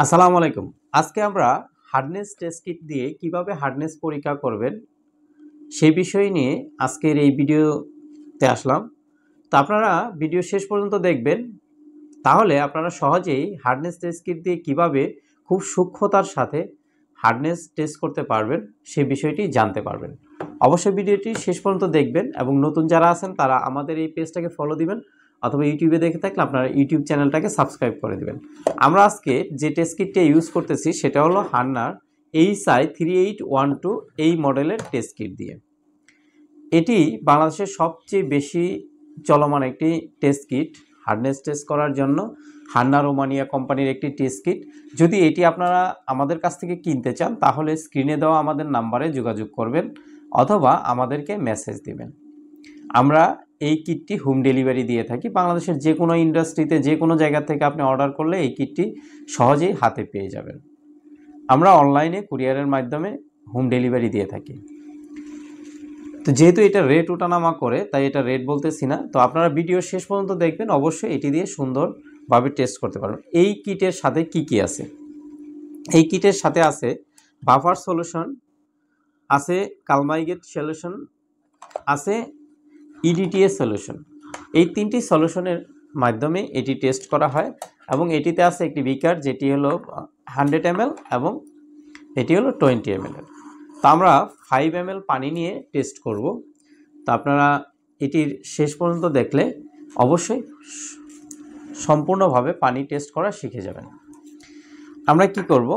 আসসালামু আলাইকুম। আজকে আমরা হার্ডনেস টেস্ট কিট দিয়ে কিভাবে হার্ডনেস পরীক্ষা করবেন সেই বিষয় নিয়ে আজকের এই ভিডিওতে আসলাম। তো আপনারা ভিডিও শেষ পর্যন্ত দেখবেন, তাহলে আপনারা সহজেই হার্ডনেস টেস্ট কিট দিয়ে কিভাবে খুব সূক্ষ্মতার সাথে হার্ডনেস টেস্ট করতে পারবেন সেই বিষয়টি জানতে পারবেন। অবশ্যই ভিডিওটি শেষ পর্যন্ত দেখবেন এবং নতুন যারা আছেন তারা আমাদের এই পেজটাকে ফলো দিবেন, অথবা ইউটিউবে দেখে থাকলে আপনারা ইউটিউব চ্যানেলটাকে সাবস্ক্রাইব করে দিবেন। আমরা আজকে যে টেস্ট কিটটা ইউজ করতেছি সেটা হলো হান্নার HI 3812 এই মডেলের টেস্ট কিট দিয়ে। এটি বাংলাদেশের সবচেয়ে বেশি চলমান একটি টেস্ট কিট হার্ডনেস টেস্ট করার জন্য। হান্না রোমানিয়া কোম্পানির একটি টেস্ট কিট। যদি এটি আপনারা আমাদের কাছ থেকে কিনতে চান তাহলে স্ক্রিনে দেওয়া আমাদের নাম্বারে যোগাযোগ করবেন অথবা আমাদেরকে মেসেজ দিবেন। আমরা এই কিটটি হোম ডেলিভারি দিয়ে থাকি। বাংলাদেশের যে কোনো ইন্ডাস্ট্রিতে যে কোনো জায়গা থেকে আপনি অর্ডার করলে এই কিটটি সহজেই হাতে পেয়ে যাবেন। আমরা অনলাইনে কুরিয়ারের মাধ্যমে হোম ডেলিভারি দিয়ে থাকি। তো যেহেতু এটা রেট ওঠানামা করে তাই এটা রেট বলতেছি না। তো আপনারা ভিডিও শেষ পর্যন্ত দেখবেন, অবশ্যই এটি দিয়ে সুন্দরভাবে টেস্ট করতে পারবেন। এই কিটের সাথে কি আছে? এই কিটের সাথে আছে বাফার সলিউশন, আছে কালমাইগেট সলিউশন, আছে EDTA সলিউশন। এই তিনটি সলিউশনের মাধ্যমে এটি টেস্ট করা হয় এবং এটিতে আছে একটি বিকার যেটি হলো 100 ml এবং এটি হলো 20 ml। তো আমরা 5 ml পানি নিয়ে টেস্ট করব। তো আপনারা এটির শেষ পর্যন্ত দেখলে অবশ্যই সম্পূর্ণভাবে পানি টেস্ট করা শিখে যাবেন। আমরা কি করব,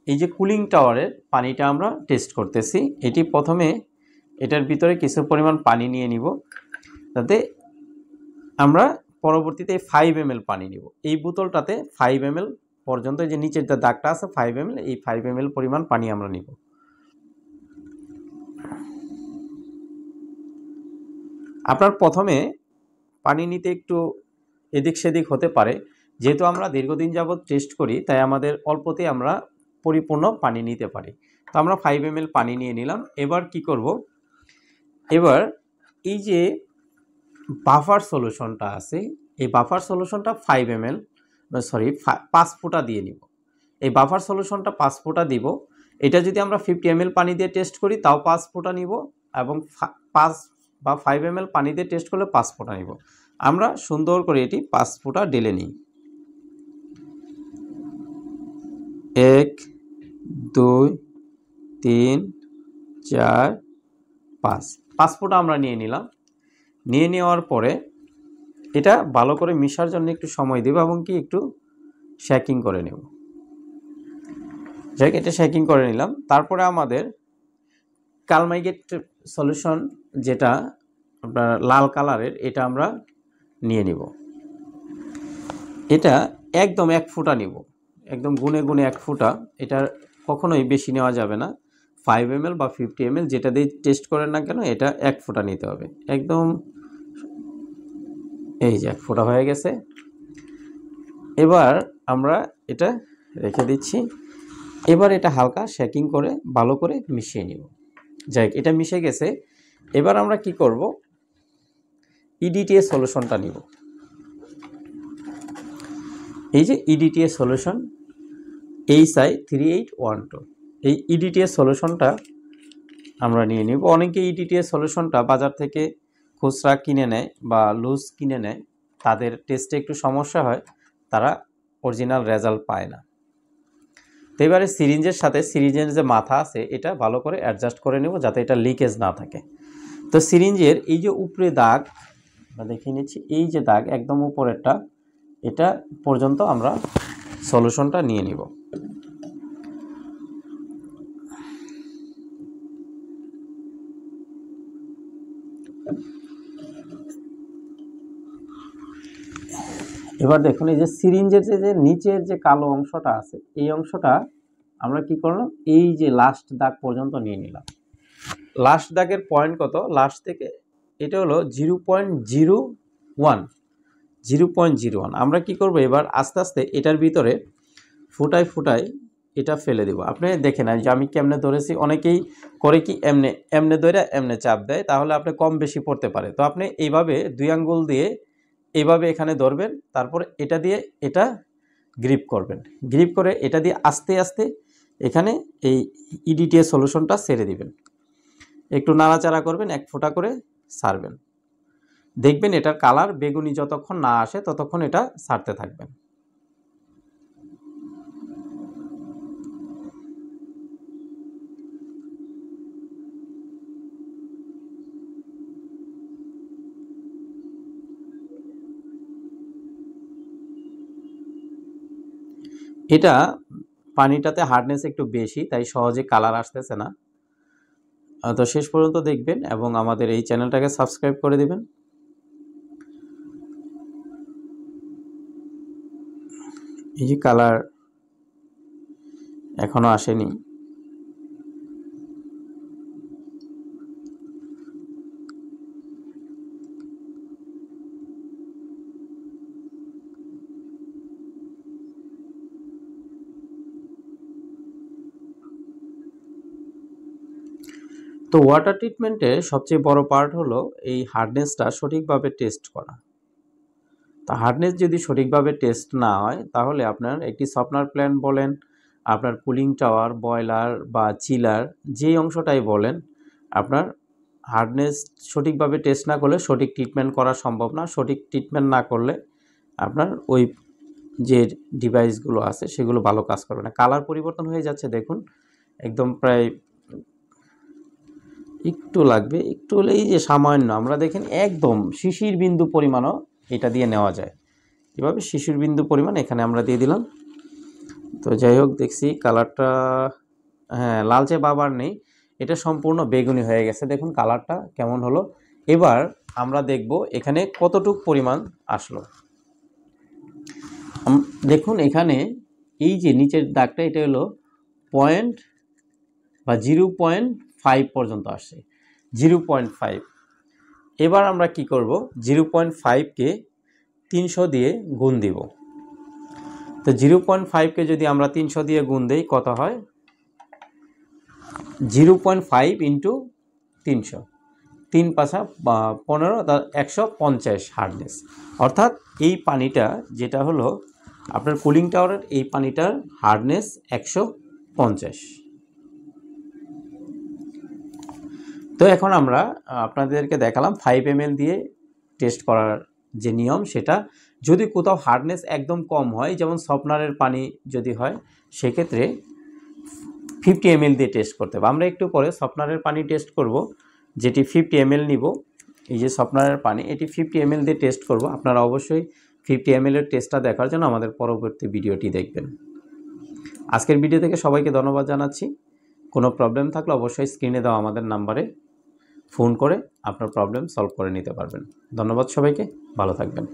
এই যে কুলিং টাওয়ারের পানিটা আমরা টেস্ট করতেছি, এটি প্রথমে এটার ভিতরে কিছু পরিমাণ পানি নিয়ে নিব, যাতে আমরা পরবর্তীতে 5 ml পানি নিব। এই বোতলটাতে 5 ml পর্যন্ত, যে নিচের যে দাগটা আছে 5 ml, এই 5 ml পরিমাণ পানি আমরা নিব। আপনার প্রথমে পানি নিতে একটু এদিক সেদিক হতে পারে, যেহেতু আমরা দীর্ঘদিন যাবৎ টেস্ট করি তাই আমাদের অল্পতে আমরা পরিপূর্ণ পানি নিতে পারি। তো আমরা 5 ml পানি নিয়ে নিলাম। এবার কি করব, এবার এই যে বাফার সলিউশনটা আছে, এই বাফার সলিউশনটা 5 ফোঁটা দিয়ে নিব। এই বাফার সলিউশনটা 5 ফোঁটা দিব। এটা যদি আমরা 50 ml পানি দিয়ে টেস্ট করি তাও 5 ফোঁটা নিব, এবং 5 ml পানি দিয়ে টেস্ট করলে 5 ফোঁটা নিব। আমরা সুন্দর করে এটি 5 ফোঁটা ঢেলে নিই। 1 2 3 4 5 ফোঁটা আমরা নিয়ে নিলাম। নিয়ে নেওয়ার পরে এটা ভালো করে মিশার জন্য একটু সময় দেব এবং কি একটু শেকিং করে নেব। যাই এটা শেকিং করে নিলাম। তারপরে আমাদের কালমাইগেট সলিউশন, যেটা আপনার লাল কালারের, এটা আমরা নিয়ে নিব। এটা একদম 1 ফোঁটা নিব, একদম গুনে গুনে 1 ফোঁটা। এটা কখনোই বেশি নেওয়া যাবে না। 5 ml বা 50 ml যেটা দিয়ে টেস্ট করেন না কেন, এটা 1 ফোঁটা নিতে হবে একদম। এই যে 1 ফোঁটা হয়ে গেছে। এবার আমরা এটা রেখে দিচ্ছি। এবার এটা হালকা শেকিং করে ভালো করে মিশিয়ে নিব। যাই এটা মিশে গেছে। এবার আমরা কি করব, EDTA সলিউশনটা নিব। এই যে EDTA সলিউশন HI 3812, এই EDTA সলিউশনটা আমরা নিয়ে নিব। অনেকে EDTA সলিউশনটা বাজার থেকে খুচরা কিনে নেয় বা লুজ কিনে নেয়, তাদের টেস্টে একটু সমস্যা হয়, তারা অরিজিনাল রেজাল্ট পায় না। তো এবারে সিরিঞ্জের সাথে সিরিঞ্জের যে মাথা আছে এটা ভালো করে অ্যাডজাস্ট করে নেব যাতে এটা লিকেজ না থাকে। তো সিরিঞ্জের এই যে উপরে দাগ আমরা দেখিয়ে নিচ্ছি, এই যে দাগ একদম উপরেরটা, এটা পর্যন্ত আমরা সলিউশনটা নিয়ে নিব। এবার দেখুন, এই যে সিরিঞ্জের যে নিচের যে কালো অংশটা আছে, এই অংশটা আমরা কি করলাম, এই যে লাস্ট দাগ পর্যন্ত নিয়ে নিলাম। লাস্ট দাগের পয়েন্ট কত, লাস্ট থেকে এটা হলো 0.01। আমরা কি করব, এবার আস্তে আস্তে এটার ভিতরে ফুটায় ফুটায় এটা ফেলে দিব। আপনি দেখেন যে আমি কেমনে ধরেছি। অনেকেই করে কি এমনে এমনে ধরে এমনে চাপ দেয়, তাহলে আপনি কম বেশি পড়তে পারে। তো আপনি এইভাবে 2 আঙ্গুল দিয়ে এইভাবে এখানে ধরবেন, তারপর এটা দিয়ে এটা গ্রিপ করবেন। গ্রিপ করে এটা দিয়ে আস্তে আস্তে এখানে এই ইডিটিএ সলিউশনটা ছেড়ে দিবেন, একটু নাড়াচাড়া করবেন, 1 ফোঁটা করে ছাড়বেন। দেখবেন এটার কালার বেগুনি যতক্ষণ না আসে ততক্ষণ এটা ছাড়তে থাকবেন। এটা পানিটাতে হার্ডনেস একটু বেশি, তাই সহজে কালার আসতেছে না। তো শেষ পর্যন্ত দেখবেন এবং আমাদের এই চ্যানেলটাকে সাবস্ক্রাইব করে দিবেন। এই যে কালার এখনো আসেনি। তো ওয়াটার ট্রিটমেন্টে সবচেয়ে বড় পার্ট হলো এই হার্ডনেসটা সঠিকভাবে টেস্ট করা। তা হার্ডনেস যদি সঠিকভাবে টেস্ট না হয় তাহলে আপনার একটি সফটনার প্ল্যান্ট বলেন, আপনার কুলিং টাওয়ার, বয়লার বা চিলার যেই অংশটাই বলেন, আপনার হার্ডনেস সঠিকভাবে টেস্ট না করলে সঠিক ট্রিটমেন্ট করা সম্ভব না। সঠিক ট্রিটমেন্ট না করলে আপনার ওই যে ডিভাইসগুলো আছে সেগুলো ভালো কাজ করবে না। কালার পরিবর্তন হয়ে যাচ্ছে দেখুন, একদম প্রায় একটু লাগবে, একটু হলে এই যে সামান্য, আমরা দেখেন একদম শিশির বিন্দু পরিমাণও এটা দিয়ে নেওয়া যায়। এভাবে শিশির বিন্দু পরিমাণ এখানে আমরা দিয়ে দিলাম। তো যাই হোক, দেখছি কালারটা হ্যাঁ লালচে বাবার নেই, এটা সম্পূর্ণ বেগুনি হয়ে গেছে। দেখুন কালারটা কেমন হলো। এবার আমরা দেখব এখানে কতটুক পরিমাণ আসলো। দেখুন এখানে এই যে নিচের দাগটা এটা হলো পয়েন্ট বা 0.5 পর্যন্ত আসছে, 0.5। এবার আমরা কি করব, 0.5কে 300 দিয়ে গুণ দিব। তো 0.5কে যদি আমরা 300 দিয়ে গুণ দেই কত হয়, 0.5 ইন্টু 300, 3 পাঁচা 15, 150 হার্ডনেস। অর্থাৎ এই পানিটা যেটা হলো আপনার কুলিং টাওয়ারের, এই পানিটার হার্ডনেস 150। তো এখন আমরা আপনাদেরকে দেখালাম 5 ml দিয়ে টেস্ট করার যে নিয়ম, সেটা যদি কোথাও হার্ডনেস একদম কম হয়, যেমন সফটনারের পানি যদি হয়, সেক্ষেত্রে 50 ml দিয়ে টেস্ট করতে হবে। আমরা একটু পরে সফটনারের পানি টেস্ট করব, যেটি 50 ml নিব। এই যে সফটনারের পানি, এটি 50 ml দিয়ে টেস্ট করব। আপনারা অবশ্যই 50 ml এর টেস্টটা দেখার জন্য আমাদের পরবর্তী ভিডিওটি দেখবেন। আজকের ভিডিও থেকে সবাইকে ধন্যবাদ জানাচ্ছি। কোনো প্রবলেম থাকলে অবশ্যই স্ক্রিনে দেওয়া আমাদের নাম্বারে ফোন করে আপনার প্রবলেম সলভ করে নিতে পারবেন। ধন্যবাদ সবাইকে, ভালো থাকবেন।